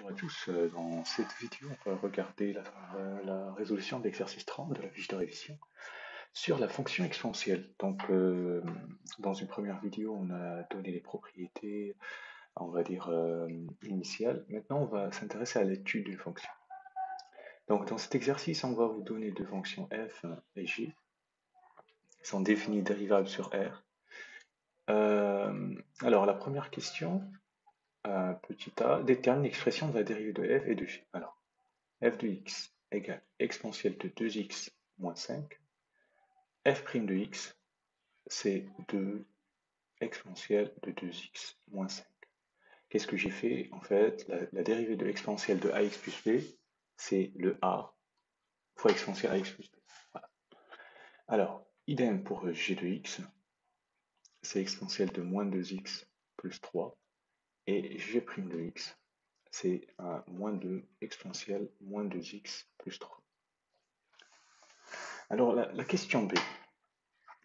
Bonjour à tous. Dans cette vidéo, on va regarder la résolution de l'exercice 30 de la fiche de révision sur la fonction exponentielle. Dans une première vidéo, on a donné les propriétés, on va dire, initiales. Maintenant, on va s'intéresser à l'étude d'une fonction. Donc, dans cet exercice, on va vous donner deux fonctions f et g, qui sont définies dérivables sur r. Alors, la première question, petit a, détermine l'expression de la dérivée de f et de g. Alors, f de x égale exponentielle de 2x moins 5. f' de x, c'est 2 exponentielle de 2x moins 5. Qu'est-ce que j'ai fait? En fait, la dérivée de l'exponentielle de ax plus b, c'est le a fois exponentielle ax plus b. Voilà. Alors, idem pour g de x, c'est exponentielle de moins 2x plus 3. Et g' de x, c'est moins 2 exponentielle moins 2x plus 3. Alors, la question B.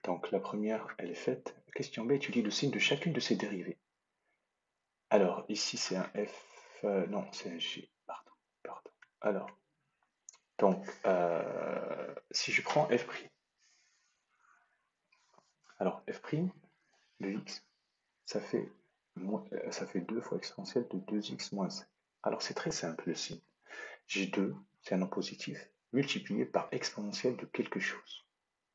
Donc la première, elle est faite. Question B étudie le signe de chacune de ces dérivées. Alors ici c'est un f, non c'est un g, pardon. Alors, si je prends f', alors f' de x, ça fait 2 fois exponentielle de 2x moins 5. Alors c'est très simple le signe. G2, c'est un nom positif, multiplié par exponentielle de quelque chose.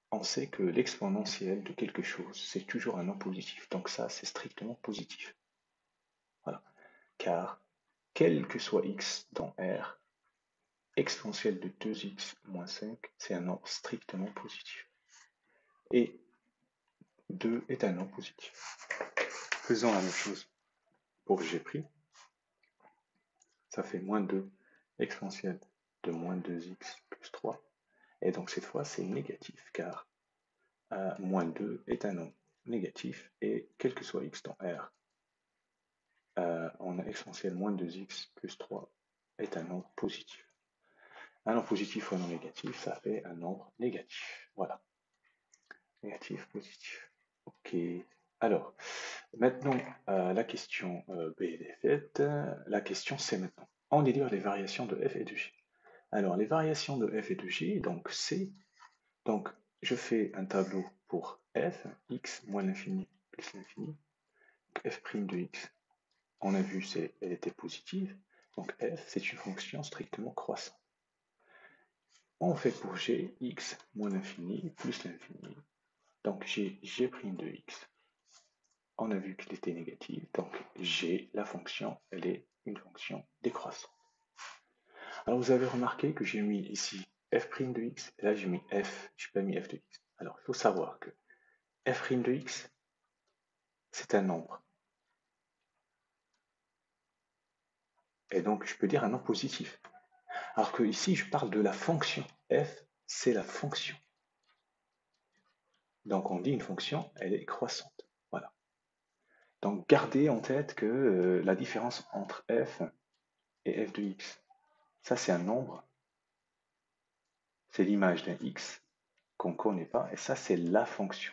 On sait que l'exponentielle de quelque chose, c'est toujours un nom positif. Donc ça, c'est strictement positif. Voilà. Car, quel que soit x dans R, exponentielle de 2x moins 5, c'est un nombre strictement positif. Et 2 est un nombre positif. Faisons la même chose pour G'. Ça fait moins 2 exponentielle de moins 2x plus 3. Et donc cette fois, c'est négatif, car moins 2 est un nombre négatif, et quel que soit x dans R, on a exponentielle moins 2x plus 3 est un nombre positif. Un nombre positif fois un nombre négatif, ça fait un nombre négatif. Voilà. Négatif, positif. Ok. Alors, maintenant, la question B est faite. La question C maintenant. On délire les variations de f et de g. Alors, les variations de f et de g, donc C. Donc, je fais un tableau pour f, x moins l'infini plus l'infini. F' de x, on a vu, elle était positive. Donc f, c'est une fonction strictement croissante. On fait pour g, x moins l'infini plus l'infini. Donc j'ai g' de x. On a vu qu'il était négatif. Donc g, la fonction, elle est une fonction décroissante. Alors vous avez remarqué que j'ai mis ici f' de x. Et là j'ai mis f, je n'ai pas mis f de x. Alors il faut savoir que f' de x, c'est un nombre. Et donc je peux dire un nombre positif. Alors que ici je parle de la fonction. F, c'est la fonction. Donc on dit une fonction, elle est croissante. Voilà. Donc gardez en tête que la différence entre f et f de x, ça c'est un nombre, c'est l'image d'un x qu'on ne connaît pas, et ça c'est la fonction.